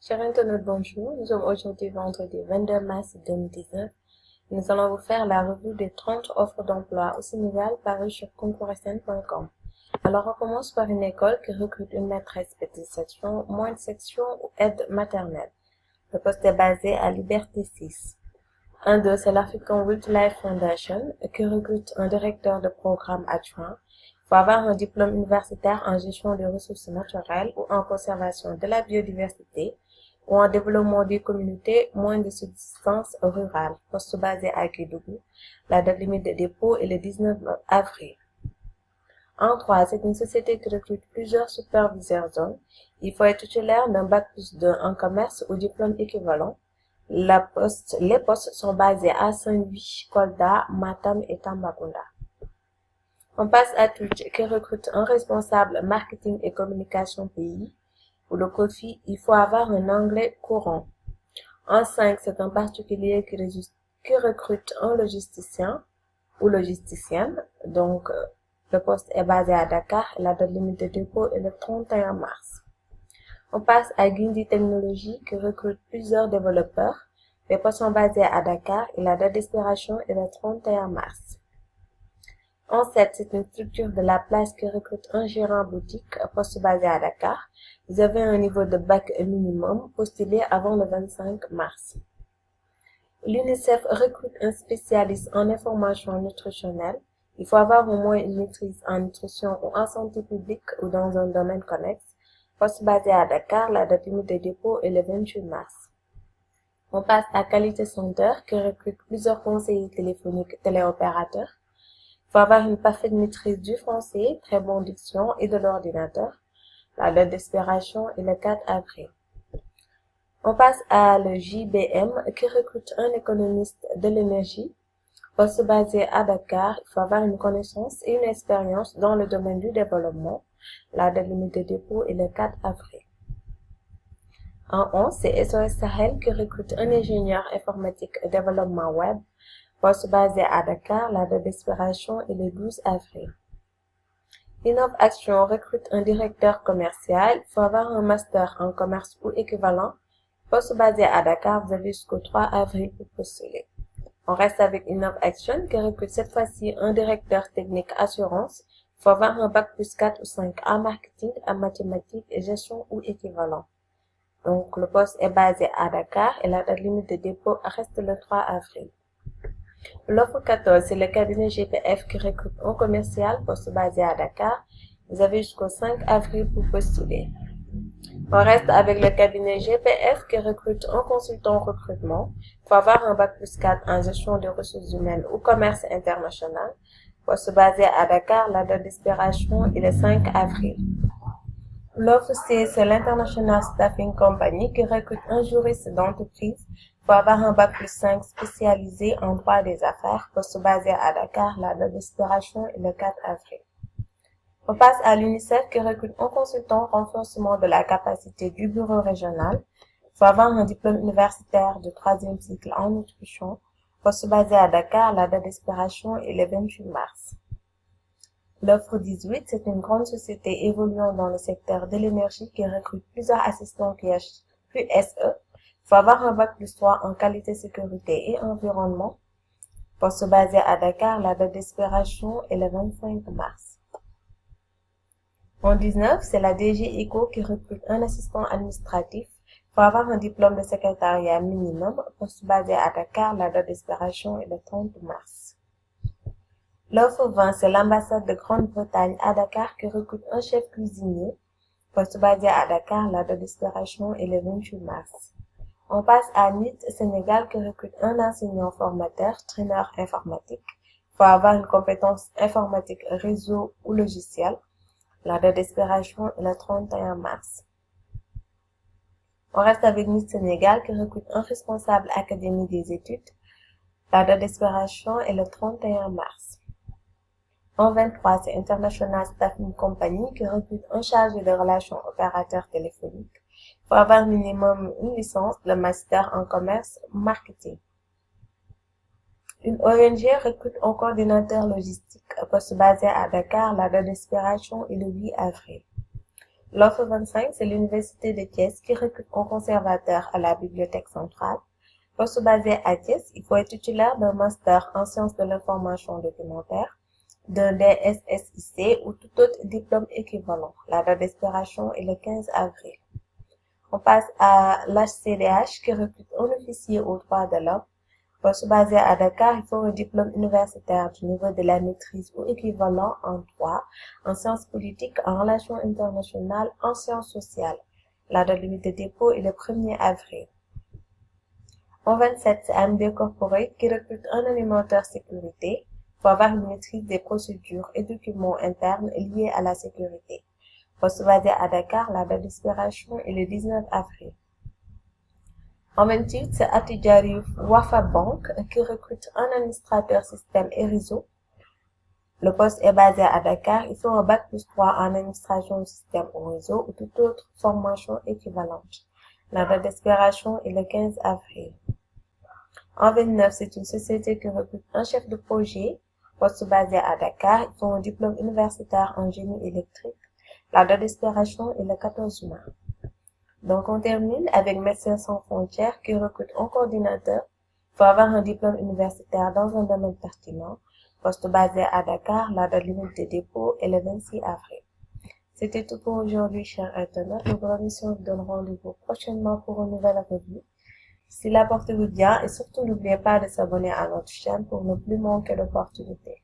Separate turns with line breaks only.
Chers internautes, bonjour. Nous sommes aujourd'hui vendredi 22 mars 2019. Nous allons vous faire la revue des 30 offres d'emploi au Sénégal parues sur concours-sn.com. Alors, on commence par une école qui recrute une maîtresse petite section, moyenne section ou aide maternelle. Le poste est basé à Liberté 6. 1-2, c'est l'African Wildlife Foundation qui recrute un directeur de programme adjoint. Il faut avoir un diplôme universitaire en gestion des ressources naturelles ou en conservation de la biodiversité ou en développement des communautés moins de subsistance rurale. Poste basé à Kédougou. La date limite de dépôt est le 19 avril. En 3, c'est une société qui recrute plusieurs superviseurs zones. Il faut être titulaire d'un bac+2 en commerce ou diplôme équivalent. Les postes sont basés à Saint-Louis, Kolda, Matam et Tambacounda. On passe à Twitch qui recrute un responsable marketing et communication pays. Pour le COFI, il faut avoir un anglais courant. En 5, c'est un particulier qui recrute un logisticien ou logisticienne. Donc, le poste est basé à Dakar et la date limite de dépôt est le 31 mars. On passe à Guindi Technologies qui recrute plusieurs développeurs. Les postes sont basés à Dakar et la date d'expiration est le 31 mars. En 7, c'est une structure de la place qui recrute un gérant boutique, poste basé à Dakar. Vous avez un niveau de bac minimum, postulé avant le 25 mars. L'UNICEF recrute un spécialiste en information nutritionnelle. Il faut avoir au moins une maîtrise en nutrition ou en santé publique ou dans un domaine connexe. Poste basé à Dakar, la date limite de dépôt est le 28 mars. On passe à Qualité Center qui recrute plusieurs conseillers téléphoniques téléopérateurs. Il faut avoir une parfaite maîtrise du français, très bonne diction et de l'ordinateur. La date d'expiration est le 4 avril. On passe à le JBM qui recrute un économiste de l'énergie. Poste basé à Dakar, il faut avoir une connaissance et une expérience dans le domaine du développement. La date limite de dépôt est le 4 avril. En 11, c'est SOS Sahel qui recrute un ingénieur informatique et développement web. Poste basé à Dakar, la date d'expiration est le 12 avril. Innov Action recrute un directeur commercial. Il faut avoir un master en commerce ou équivalent. Poste basé à Dakar, vous avez jusqu'au 3 avril pour postuler. On reste avec Innov Action qui recrute cette fois-ci un directeur technique assurance. Il faut avoir un bac +4 ou 5 en marketing, en mathématiques et gestion ou équivalent. Donc, le poste est basé à Dakar et la date limite de dépôt reste le 3 avril. L'offre 14, c'est le cabinet GPF qui recrute un commercial, poste basé à Dakar. Vous avez jusqu'au 5 avril pour postuler. On reste avec le cabinet GPF qui recrute un consultant recrutement. Il faut avoir un bac +4 en gestion des ressources humaines ou commerce international. Poste basé à Dakar, la date d'expiration est le 5 avril. L'offre C, c'est l'International Staffing Company qui recrute un juriste d'entreprise. Il faut avoir un bac +5 spécialisé en droit des affaires, poste basé à Dakar, la date d'expiration est le 4 avril. On passe à l'UNICEF qui recrute un consultant renforcement de la capacité du bureau régional. Il faut avoir un diplôme universitaire de 3e cycle en nutrition, poste basé à Dakar, la date d'expiration est le 28 mars. L'offre 18, c'est une grande société évoluant dans le secteur de l'énergie qui recrute plusieurs assistants QSE. Il faut avoir un bac +3 en qualité, sécurité et environnement. Poste basé à Dakar, la date d'expiration est le 25 mars. En 19, c'est la DG ECO qui recrute un assistant administratif. Il faut avoir un diplôme de secrétariat minimum. Poste basé à Dakar, la date d'expiration est le 30 mars. L'offre 20, c'est l'ambassade de Grande-Bretagne à Dakar qui recrute un chef cuisinier. Poste basé à Dakar, la date d'expiration est le 28 mars. On passe à NIT Sénégal qui recrute un enseignant formateur, traîneur informatique. Il faut avoir une compétence informatique réseau ou logiciel. La date d'expiration est le 31 mars. On reste avec NIT Sénégal qui recrute un responsable académie des études. La date d'expiration est le 31 mars. En 23, c'est International Staffing Company qui recrute un chargé de relations opérateur téléphonique. Il faut avoir minimum une licence de master en commerce marketing. Une ONG recrute un coordinateur logistique, poste basé à Dakar, la date d'expiration est le 8 avril. L'offre 25, c'est l'Université de Thiès qui recrute un conservateur à la Bibliothèque centrale. Poste basé à Thiès, il faut être titulaire d'un master en sciences de l'information documentaire, d'un DSSIC ou tout autre diplôme équivalent. La date d'expiration est le 15 avril. On passe à l'HCDH qui recrute un officier aux droits de l'homme. Poste basé à Dakar, il faut un diplôme universitaire du niveau de la maîtrise ou équivalent en droit, en sciences politiques, en relations internationales, en sciences sociales. La date limite de dépôt est le 1er avril. En 27, c'est AMD Corporate qui recrute un animateur sécurité pour avoir une maîtrise des procédures et documents internes liés à la sécurité. Poste basé à Dakar, la date d'expiration est le 19 avril. En 28, c'est Attijari Wafa Bank qui recrute un administrateur système et réseau. Le poste est basé à Dakar. Il faut un bac plus 3 en administration du système ou réseau ou toute autre formation équivalente. La date d'expiration est le 15 avril. En 29, c'est une société qui recrute un chef de projet. Poste basé à Dakar. Il faut un diplôme universitaire en génie électrique. La date d'expiration est le 14 mai. Donc, on termine avec Médecins sans frontières qui recrute un coordinateur. Il faut avoir un diplôme universitaire dans un domaine pertinent. Poste basé à Dakar, la date limite de dépôt est le 26 avril. C'était tout pour aujourd'hui, chers internautes. Nos émissions vous donne rendez-vous prochainement pour une nouvelle revue. Si la portez-vous bien et surtout n'oubliez pas de s'abonner à notre chaîne pour ne plus manquer d'opportunités.